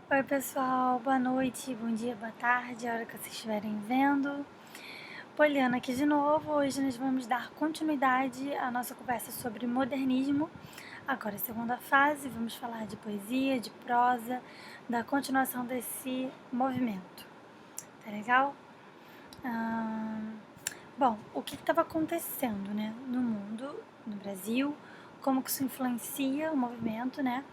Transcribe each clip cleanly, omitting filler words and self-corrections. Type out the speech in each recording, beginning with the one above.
Oi pessoal, boa noite, bom dia, boa tarde, a hora que vocês estiverem vendo. Poliana aqui de novo. Hoje nós vamos dar continuidade à nossa conversa sobre modernismo. Agora, segunda fase, vamos falar de poesia, de prosa, da continuação desse movimento. Tá legal? Bom, o que estava acontecendo, né, no mundo, no Brasil, como que isso influencia o movimento, né?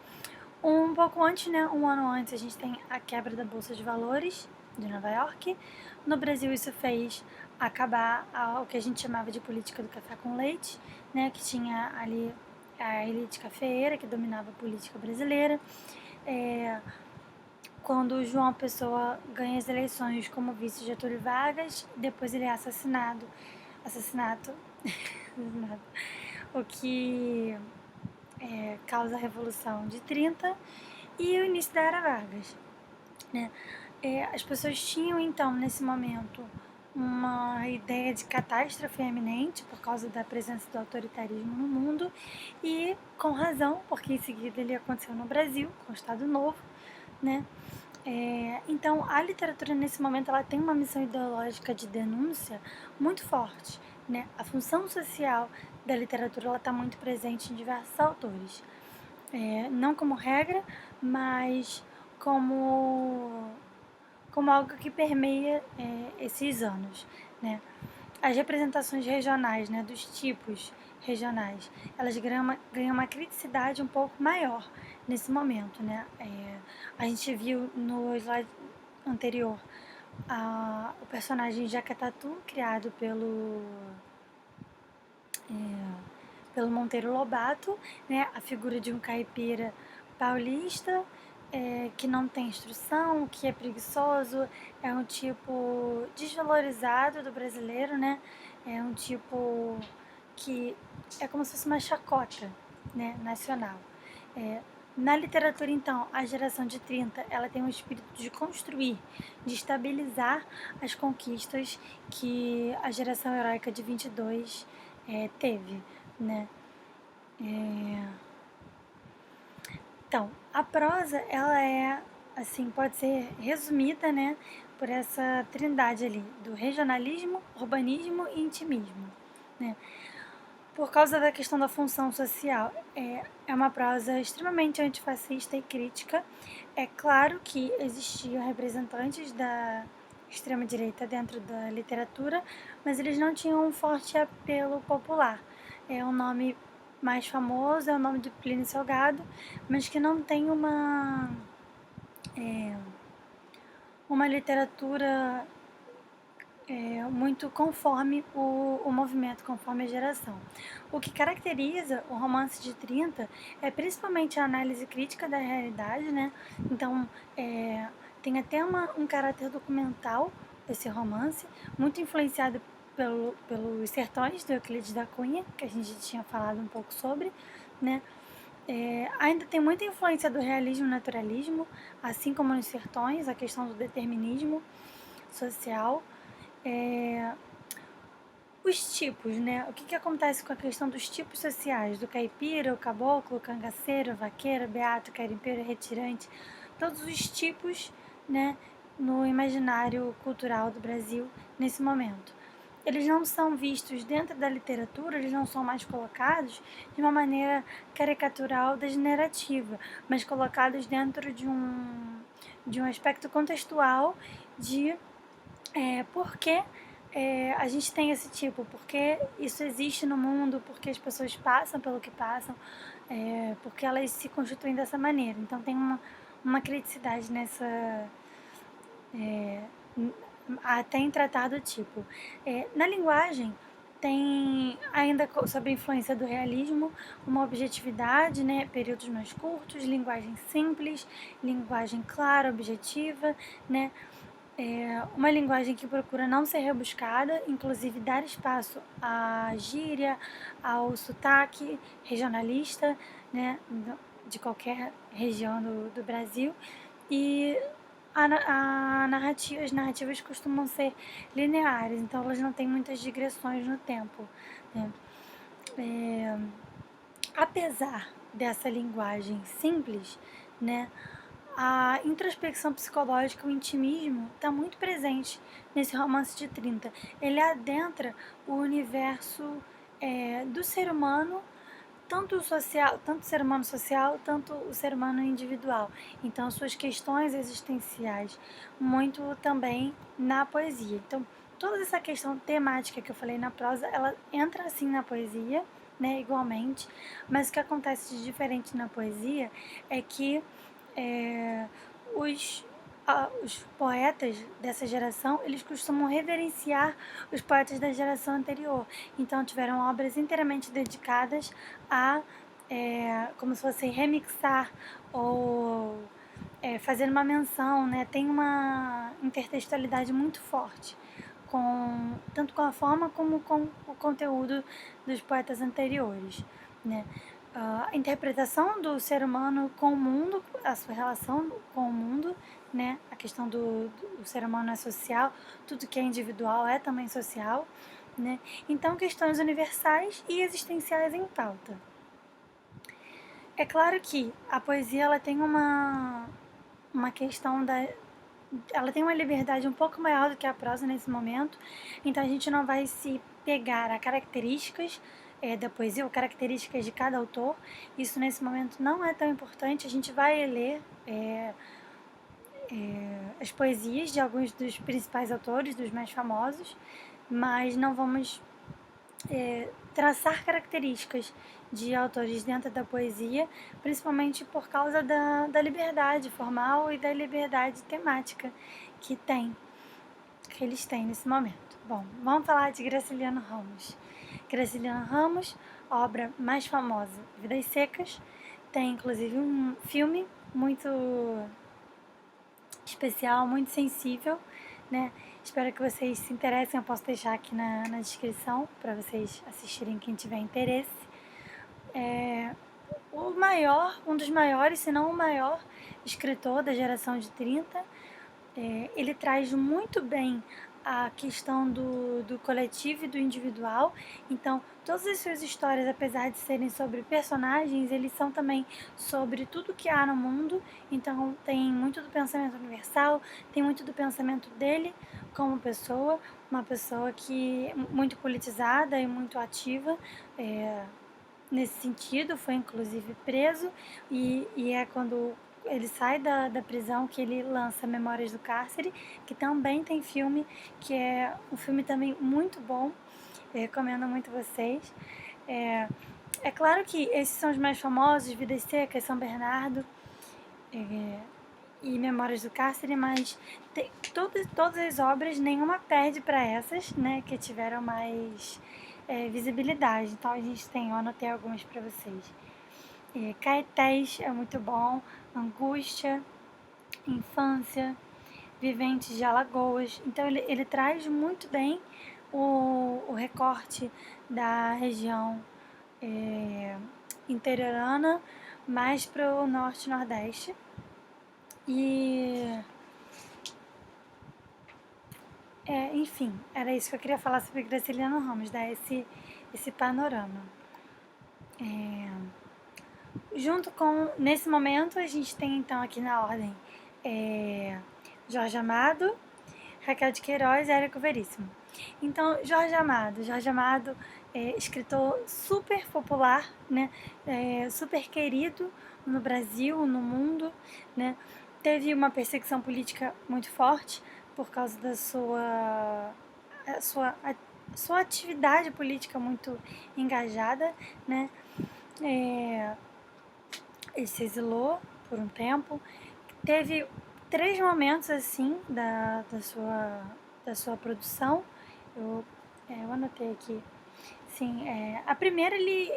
Um pouco antes, né, um ano antes, a gente tem a quebra da Bolsa de Valores de Nova York. No Brasil, isso fez acabar o que a gente chamava de política do café com leite, né, que tinha ali a elite cafeeira que dominava a política brasileira. Quando o João Pessoa ganha as eleições como vice de Getúlio Vargas, depois ele é assassinado, o que causa a Revolução de 30 e o início da Era Vargas, né? As pessoas tinham então nesse momento uma ideia de catástrofe eminente por causa da presença do autoritarismo no mundo e com razão, porque em seguida ele aconteceu no Brasil com o Estado Novo, né? Então a literatura nesse momento ela tem uma missão ideológica de denúncia muito forte, né? A função social da literatura ela está muito presente em diversos autores, não como regra, mas como algo que permeia esses anos, né? As representações regionais, né, dos tipos regionais, elas ganham uma criticidade um pouco maior nesse momento, né? A gente viu no slide anterior o personagem Jacatatu, criado pelo Monteiro Lobato, né? A figura de um caipira paulista que não tem instrução, que é preguiçoso, é um tipo desvalorizado do brasileiro, né? É um tipo que é como se fosse uma chacota, né, nacional. É, Na literatura, então, a geração de 30 ela tem um espírito de construir, de estabilizar as conquistas que a geração heróica de 22 teve, né? Então, a prosa, ela assim, pode ser resumida, né, por essa trindade ali, do regionalismo, urbanismo e intimismo, né? Por causa da questão da função social, é uma prosa extremamente antifascista e crítica. É claro que existiam representantes da extrema-direita dentro da literatura, mas eles não tinham um forte apelo popular. O nome mais famoso é o nome de Plínio Salgado, mas que não tem uma literatura muito conforme o movimento, conforme a geração. O que caracteriza o romance de 30 é principalmente a análise crítica da realidade, né? Então, tem até um caráter documental esse romance, muito influenciado pelos Sertões, do Euclides da Cunha, que a gente tinha falado um pouco sobre, né? Ainda tem muita influência do realismo e naturalismo, assim como nos Sertões, a questão do determinismo social. É, os tipos, né? O que acontece com a questão dos tipos sociais, do caipira, o caboclo, o cangaceiro, o vaqueiro, o beato, o carimpeiro, o retirante, todos os tipos, né, no imaginário cultural do Brasil nesse momento. Eles não são vistos dentro da literatura, eles não são mais colocados de uma maneira caricatural, degenerativa, mas colocados dentro de um aspecto contextual de por que a gente tem esse tipo, porque isso existe no mundo, porque as pessoas passam pelo que passam, porque elas se constituem dessa maneira. Então tem uma criticidade nessa. Até em tratar do tipo. Na linguagem, tem ainda sob a influência do realismo uma objetividade, né, períodos mais curtos, linguagem simples, linguagem clara, objetiva, né, uma linguagem que procura não ser rebuscada, inclusive dar espaço à gíria, ao sotaque regionalista, né, de qualquer região do Brasil. E as narrativas costumam ser lineares, então elas não têm muitas digressões no tempo, né? Apesar dessa linguagem simples, né, a introspecção psicológica, o intimismo, está muito presente nesse romance de 30. Ele adentra o universo do ser humano, tanto o social, tanto o ser humano social, tanto o ser humano individual. Então, suas questões existenciais, muito também na poesia. Então, toda essa questão temática que eu falei na prosa, ela entra assim na poesia, né, igualmente, mas o que acontece de diferente na poesia é que é, os, os poetas dessa geração, eles costumam reverenciar os poetas da geração anterior. Então tiveram obras inteiramente dedicadas a como se fosse remixar ou fazer uma menção, né? Tem uma intertextualidade muito forte tanto com a forma como com o conteúdo dos poetas anteriores, né? A interpretação do ser humano com o mundo, a sua relação com o mundo, né? A questão do ser humano é social, tudo que é individual é também social, né? Então, questões universais e existenciais em pauta. É claro que a poesia ela tem uma questão ela tem uma liberdade um pouco maior do que a prosa nesse momento, então a gente não vai se pegar a características da poesia ou características de cada autor. Isso nesse momento não é tão importante. A gente vai ler as poesias de alguns dos principais autores, dos mais famosos, mas não vamos traçar características de autores dentro da poesia, principalmente por causa da liberdade formal e da liberdade temática que eles têm nesse momento. Bom, vamos falar de Graciliano Ramos. Graciliano Ramos, obra mais famosa, Vidas Secas, tem inclusive um filme muito especial, muito sensível, né? Espero que vocês se interessem, eu posso deixar aqui na descrição para vocês assistirem quem tiver interesse. Um dos maiores, se não o maior escritor da geração de 30, ele traz muito bem a questão do coletivo e do individual. Então, todas as suas histórias, apesar de serem sobre personagens, eles são também sobre tudo que há no mundo. Então, tem muito do pensamento universal, tem muito do pensamento dele como pessoa, uma pessoa que é muito politizada e muito ativa. Nesse sentido, foi inclusive preso e é quando ele sai da prisão que ele lança Memórias do Cárcere, que também tem filme, que é um filme também muito bom, eu recomendo muito a vocês. É claro que esses são os mais famosos, Vidas Secas, São Bernardo e Memórias do Cárcere, mas todas as obras, nenhuma perde para essas, né, que tiveram mais visibilidade. Então a gente tem, eu anotei algumas para vocês. Caetés é muito bom, Angústia, Infância, Viventes de Alagoas. Então ele traz muito bem o recorte da região interiorana mais para o norte e nordeste. E enfim, era isso que eu queria falar sobre Graciliano Ramos, dar esse panorama. Junto com, nesse momento, a gente tem então aqui na ordem Jorge Amado, Raquel de Queiroz e Érico Veríssimo. Então, Jorge Amado escritor super popular, né? Super querido no Brasil, no mundo, né? Teve uma perseguição política muito forte por causa da sua atividade política muito engajada, né? Ele se exilou por um tempo. Teve 3 momentos assim da sua produção. Eu anotei aqui. Sim, a primeira ele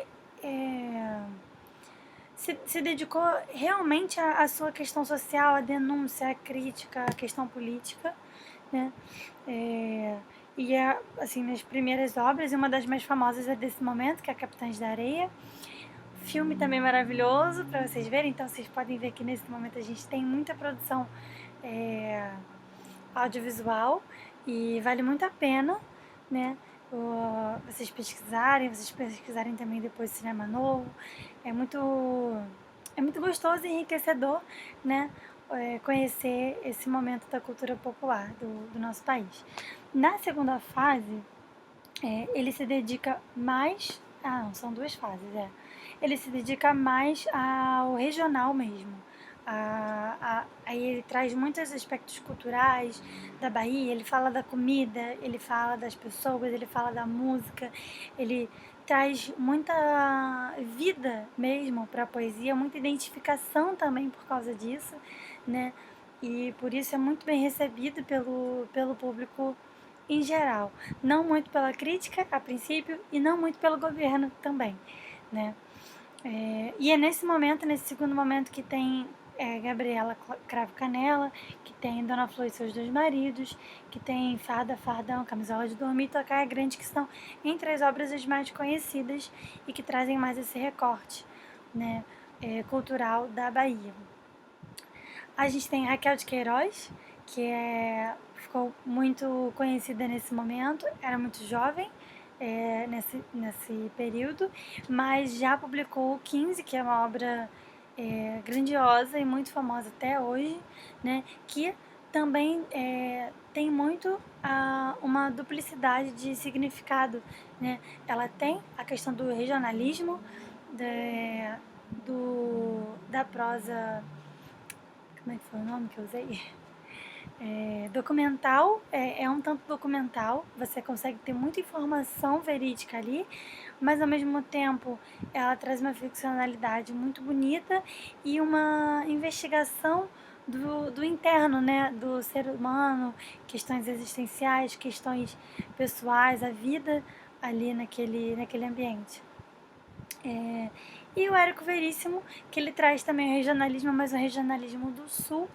se dedicou realmente à sua questão social, à denúncia, à crítica, à questão política, né? E assim, nas primeiras obras, e uma das mais famosas é desse momento, que é Capitães da Areia. Filme também maravilhoso para vocês verem, então vocês podem ver que nesse momento a gente tem muita produção audiovisual e vale muito a pena, né? Vocês pesquisarem também depois cinema novo. É muito gostoso e enriquecedor, né? conhecer esse momento da cultura popular do nosso país. Na segunda fase, ele se dedica mais. Ah, não, são duas fases, Ele se dedica mais ao regional mesmo. Aí ele traz muitos aspectos culturais da Bahia, ele fala da comida, ele fala das pessoas, ele fala da música, ele traz muita vida mesmo para a poesia, muita identificação também por causa disso, né? E por isso é muito bem recebido pelo público em geral. Não muito pela crítica, a princípio, e não muito pelo governo também, né? E é nesse momento, nesse segundo momento, que tem Gabriela Cravo Canela, que tem Dona Flor e seus dois maridos, que tem Farda, Fardão, Camisola de Dormir e Tocaia Grande, que são entre as obras as mais conhecidas e que trazem mais esse recorte, né, cultural da Bahia. A gente tem Raquel de Queiroz, que ficou muito conhecida nesse momento, era muito jovem nesse período, mas já publicou 15, que é uma obra grandiosa e muito famosa até hoje, né, que também tem muito uma duplicidade de significado, né? Ela tem a questão do regionalismo, da prosa, como é que foi o nome que eu usei? Documental, é um tanto documental, você consegue ter muita informação verídica ali, mas ao mesmo tempo ela traz uma ficcionalidade muito bonita e uma investigação do interno, né, do ser humano, questões existenciais, questões pessoais, a vida ali naquele ambiente. E o Érico Veríssimo, que ele traz também o regionalismo, mas o regionalismo do sul.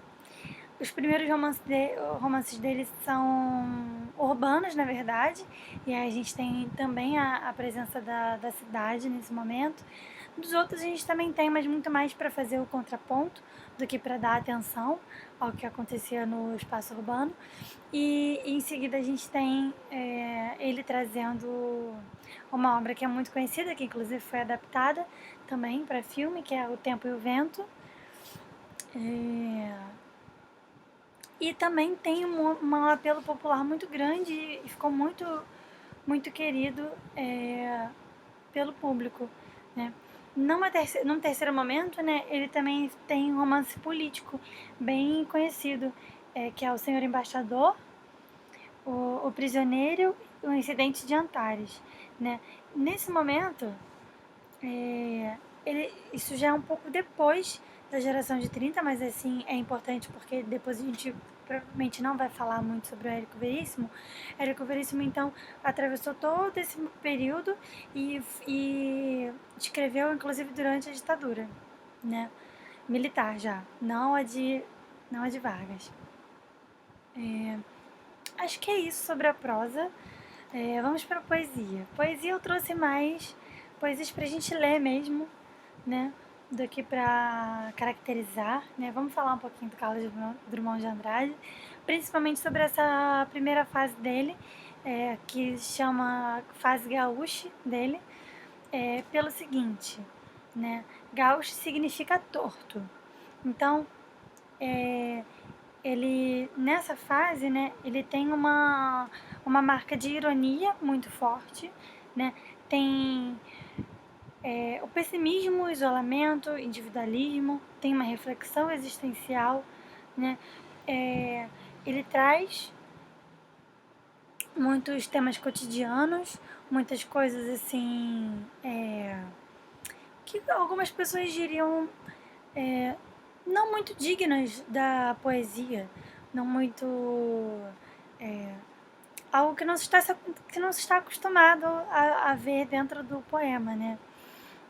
Os primeiros romances dele são urbanos, na verdade, e aí a gente tem também a presença da cidade nesse momento. Dos outros a gente também tem, mas muito mais para fazer o contraponto do que para dar atenção ao que acontecia no espaço urbano. E em seguida a gente tem ele trazendo uma obra que é muito conhecida, que inclusive foi adaptada também para filme, que é O Tempo e o Vento. E também tem um apelo popular muito grande e ficou muito, muito querido pelo público, né? Num terceiro momento, né, ele também tem um romance político bem conhecido, que é O Senhor Embaixador, o Prisioneiro e O Incidente de Antares, né? Nesse momento, isso já é um pouco depois da geração de 30, mas assim é importante porque depois a gente provavelmente não vai falar muito sobre o Érico Veríssimo. Érico Veríssimo, então, atravessou todo esse período e escreveu, inclusive, durante a ditadura, né? Militar já, não a de Vargas. Acho que é isso sobre a prosa. Vamos para a poesia. Poesia eu trouxe mais poesias para a gente ler mesmo, né, do que para caracterizar, né? Vamos falar um pouquinho do Carlos Drummond de Andrade, principalmente sobre essa primeira fase dele, que se chama fase gaúcha dele, pelo seguinte, né? Gaúcho significa torto. Então, ele nessa fase, né, ele tem uma marca de ironia muito forte, né? Tem o pessimismo, o isolamento, o individualismo, tem uma reflexão existencial, né? Ele traz muitos temas cotidianos, muitas coisas assim que algumas pessoas diriam não muito dignas da poesia, não muito algo que não se está acostumado a ver dentro do poema, né?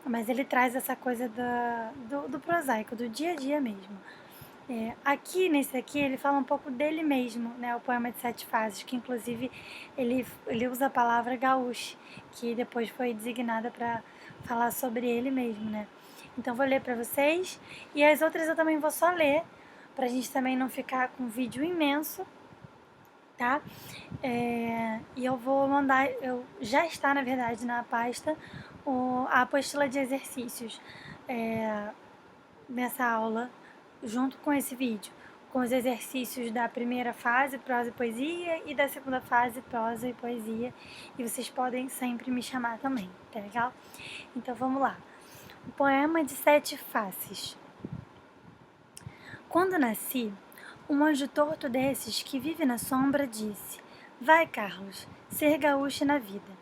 Mas ele traz essa coisa do prosaico, do dia a dia mesmo. Aqui, nesse aqui, ele fala um pouco dele mesmo, né? O poema de 7 fases, que inclusive ele usa a palavra gaúcho, que depois foi designada para falar sobre ele mesmo, né? Então vou ler para vocês, e as outras eu também vou só ler, pra gente também não ficar com um vídeo imenso, tá? E eu vou mandar, já está na verdade na pasta, a apostila de exercícios nessa aula junto com esse vídeo, com os exercícios da primeira fase, prosa e poesia, e da segunda fase, prosa e poesia. E vocês podem sempre me chamar também, tá legal? Então vamos lá. O poema de 7 faces. Quando nasci, um anjo torto desses que vive na sombra disse: Vai, Carlos, ser gaúcho na vida.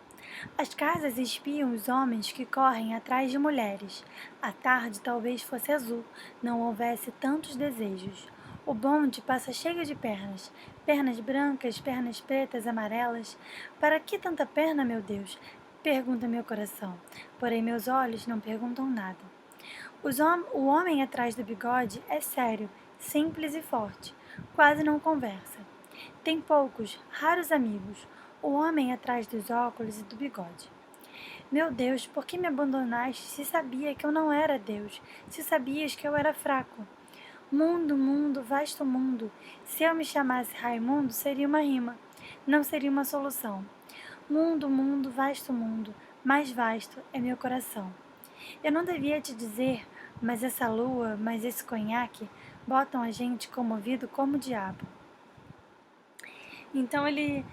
As casas espiam os homens que correm atrás de mulheres. A tarde talvez fosse azul, não houvesse tantos desejos. O bonde passa cheio de pernas, pernas brancas, pernas pretas, amarelas. Para que tanta perna, meu Deus? Pergunta meu coração. Porém, meus olhos não perguntam nada. O homem atrás do bigode é sério, simples e forte. Quase não conversa. Tem poucos, raros amigos. O homem atrás dos óculos e do bigode. Meu Deus, por que me abandonaste se sabia que eu não era Deus, se sabias que eu era fraco? Mundo, mundo, vasto mundo. Se eu me chamasse Raimundo, seria uma rima, não seria uma solução. Mundo, mundo, vasto mundo, mais vasto é meu coração. Eu não devia te dizer, mas essa lua, mas esse conhaque, botam a gente comovido como o diabo. Então ele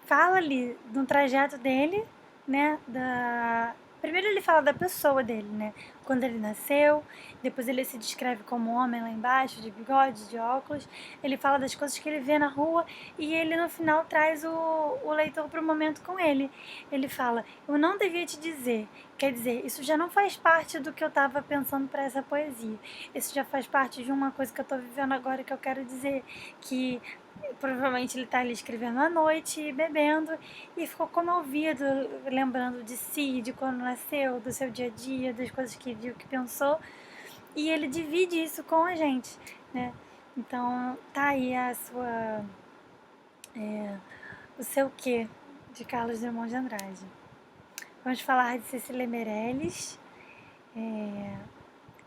fala ali do trajeto dele, né? Primeiro ele fala da pessoa dele, né? Quando ele nasceu, depois ele se descreve como homem lá embaixo, de bigode, de óculos. Ele fala das coisas que ele vê na rua e ele no final traz o leitor para o momento com ele. Ele fala: eu não devia te dizer. Quer dizer, isso já não faz parte do que eu estava pensando para essa poesia. Isso já faz parte de uma coisa que eu estou vivendo agora que eu quero dizer, que provavelmente ele está ali escrevendo à noite, bebendo, e ficou comovido, lembrando de si, de quando nasceu, do seu dia a dia, das coisas que viu, que pensou, e ele divide isso com a gente, né? Então tá aí o seu quê, de Carlos Drummond de Andrade. Vamos falar de Cecília Meirelles,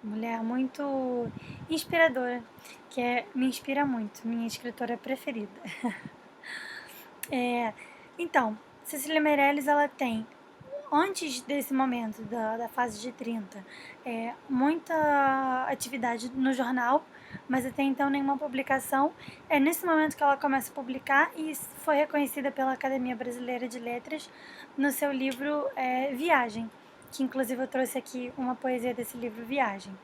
mulher muito inspiradora, me inspira muito, minha escritora preferida. Então, Cecília Meirelles, ela tem, antes desse momento da fase de 30, muita atividade no jornal, mas até então nenhuma publicação. É nesse momento que ela começa a publicar e foi reconhecida pela Academia Brasileira de Letras no seu livro Viagem, que inclusive eu trouxe aqui uma poesia desse livro, Viagem.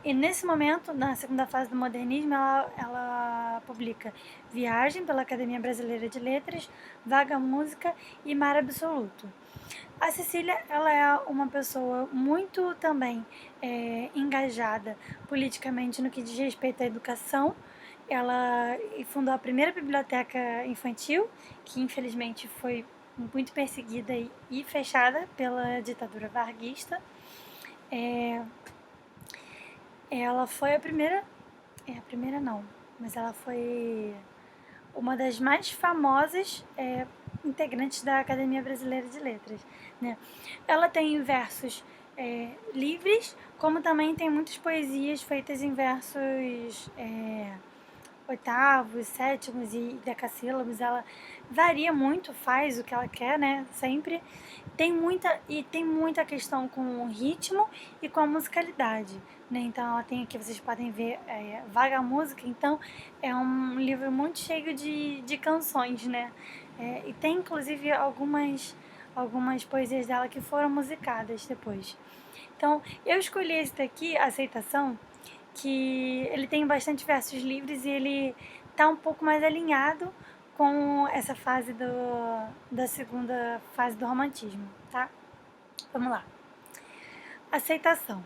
E nesse momento, na segunda fase do modernismo, ela publica Viagem pela Academia Brasileira de Letras, Vaga Música e Mar Absoluto. A Cecília, ela é uma pessoa muito também engajada politicamente no que diz respeito à educação. Ela fundou a primeira biblioteca infantil, que infelizmente foi muito perseguida e fechada pela ditadura varguista. Ela foi a primeira não, mas ela foi uma das mais famosas integrantes da Academia Brasileira de Letras, né? Ela tem versos livres, como também tem muitas poesias feitas em versos oitavos, sétimos e decassílabos. Ela varia muito, faz o que ela quer, né? Sempre. Tem muita questão com o ritmo e com a musicalidade, né? Então ela tem aqui, vocês podem ver, Vaga Música, então é um livro muito cheio de canções, né? E tem inclusive algumas poesias dela que foram musicadas depois. Então eu escolhi esse daqui, Aceitação, que ele tem bastante versos livres e ele tá um pouco mais alinhado com essa fase da segunda fase do romantismo, tá? Vamos lá. Aceitação.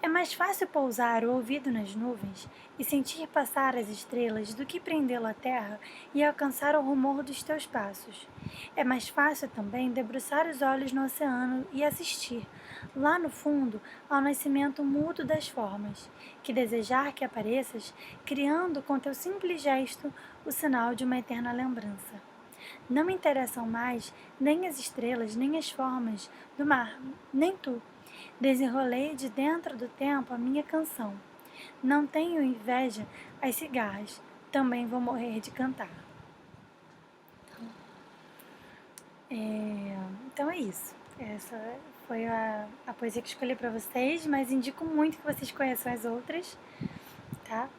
É mais fácil pousar o ouvido nas nuvens e sentir passar as estrelas do que prendê-lo à terra e alcançar o rumor dos teus passos. É mais fácil também debruçar os olhos no oceano e assistir, lá no fundo, ao nascimento mútuo das formas, que desejar que apareças, criando com teu simples gesto o sinal de uma eterna lembrança. Não me interessam mais nem as estrelas, nem as formas do mar, nem tu. Desenrolei de dentro do tempo a minha canção. Não tenho inveja às cigarras, também vou morrer de cantar. Então é isso. Essa foi a poesia que escolhi para vocês, mas indico muito que vocês conheçam as outras, tá?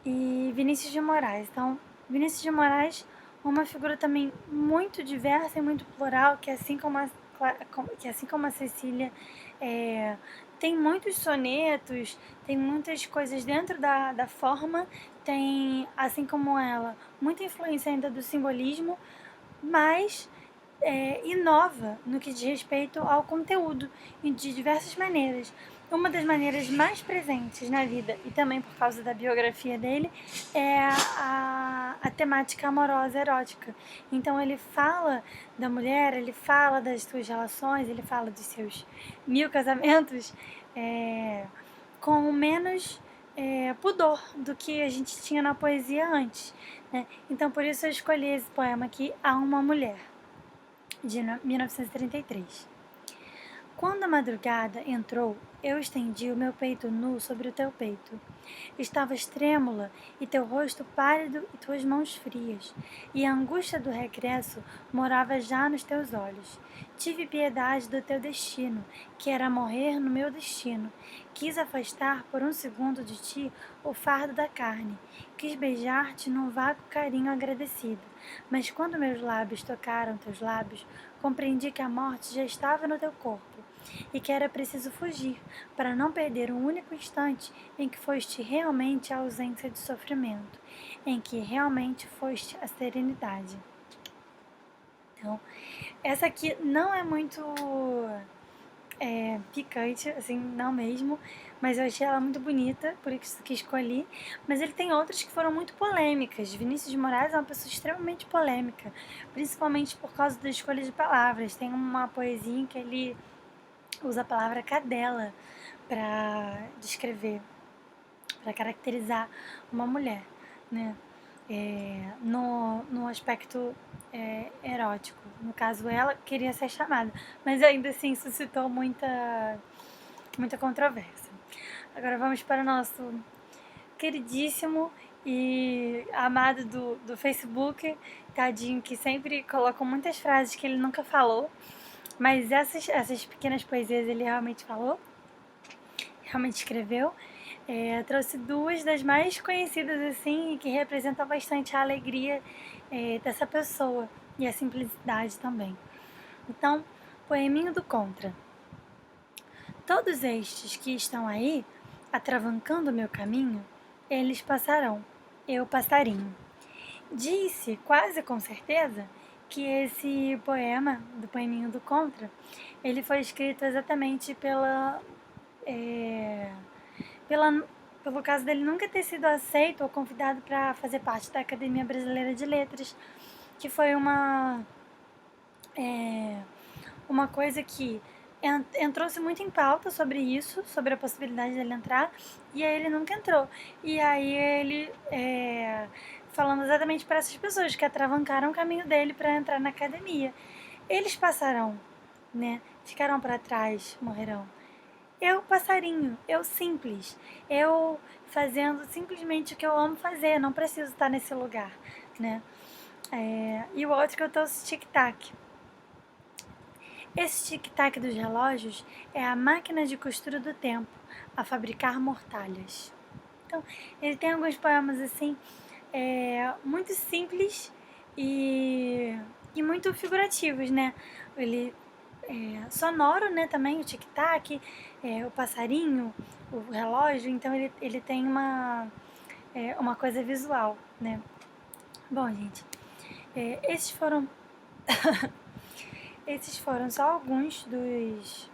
E Vinícius de Moraes. Então, Vinícius de Moraes, uma figura também muito diversa e muito plural, que assim como a Cecília, tem muitos sonetos, tem muitas coisas dentro da forma, tem, assim como ela, muita influência ainda do simbolismo, mas inova no que diz respeito ao conteúdo e de diversas maneiras. Uma das maneiras mais presentes na vida, e também por causa da biografia dele, é a temática amorosa erótica. Então ele fala da mulher, ele fala das suas relações, ele fala dos seus 1000 casamentos, com menos pudor do que a gente tinha na poesia antes, né? Então por isso eu escolhi esse poema aqui, A Uma Mulher, de 1933. Quando a madrugada entrou, eu estendi o meu peito nu sobre o teu peito. Estavas trêmula, e teu rosto pálido e tuas mãos frias, e a angústia do regresso morava já nos teus olhos. Tive piedade do teu destino, que era morrer no meu destino. Quis afastar por um segundo de ti o fardo da carne. Quis beijar-te num vago carinho agradecido. Mas quando meus lábios tocaram teus lábios, compreendi que a morte já estava no teu corpo e que era preciso fugir para não perder um único instante em que foste realmente a ausência de sofrimento, em que realmente foste a serenidade. Então, essa aqui não é muito picante, assim, não mesmo, mas eu achei ela muito bonita, por isso que escolhi. Mas ele tem outras que foram muito polêmicas. Vinícius de Moraes é uma pessoa extremamente polêmica, principalmente por causa da escolha de palavras. Tem uma poesia em que ele usa a palavra cadela para descrever, para caracterizar uma mulher, né? No aspecto erótico. No caso, ela queria ser chamada, mas ainda assim suscitou muita controvérsia. Agora vamos para o nosso queridíssimo e amado do Facebook, tadinho, que sempre colocam muitas frases que ele nunca falou, mas essas pequenas poesias ele realmente falou, realmente escreveu. Trouxe duas das mais conhecidas assim e que representam bastante a alegria dessa pessoa e a simplicidade também. Então, Poeminho do Contra. Todos estes que estão aí, atravancando o meu caminho, eles passarão, eu passarinho. Disse, quase com certeza, que esse poema, do Poeminho do Contra, ele foi escrito exatamente pelo caso dele nunca ter sido aceito ou convidado para fazer parte da Academia Brasileira de Letras, que foi uma coisa que entrou-se muito em pauta sobre isso, sobre a possibilidade dele entrar, e aí ele nunca entrou. E aí ele, falando exatamente para essas pessoas que atravancaram o caminho dele para entrar na academia. Eles passarão, né? Ficarão para trás, morrerão. Eu, passarinho, eu simples, eu fazendo simplesmente o que eu amo fazer, não preciso estar nesse lugar, né? E o outro que eu tô tic-tac. Esse tic-tac dos relógios é a máquina de costura do tempo, a fabricar mortalhas. Então, ele tem alguns poemas assim, muito simples e muito figurativos, né? Ele sonoro, né, também, o tic-tac, o passarinho, o relógio, então ele tem uma coisa visual, né? Bom, gente, esses foram esses foram só alguns dos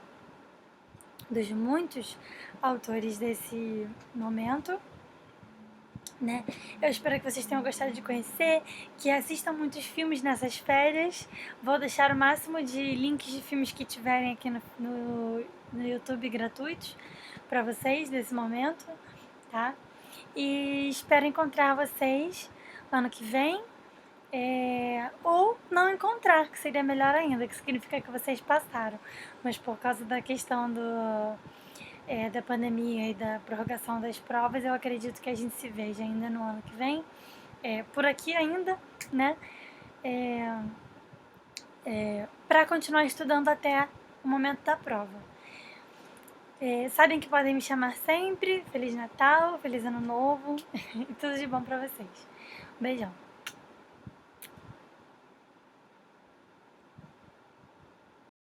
muitos autores desse momento, né? Eu espero que vocês tenham gostado de conhecer, que assistam muitos filmes nessas férias. Vou deixar o máximo de links de filmes que tiverem aqui no YouTube gratuitos para vocês nesse momento, tá? E espero encontrar vocês ano que vem, ou não encontrar, que seria melhor ainda, que significa que vocês passaram. Mas por causa da questão da pandemia e da prorrogação das provas, eu acredito que a gente se veja ainda no ano que vem, por aqui ainda, né? Para continuar estudando até o momento da prova. Sabem que podem me chamar sempre. Feliz Natal, Feliz Ano Novo e tudo de bom pra vocês. Beijão.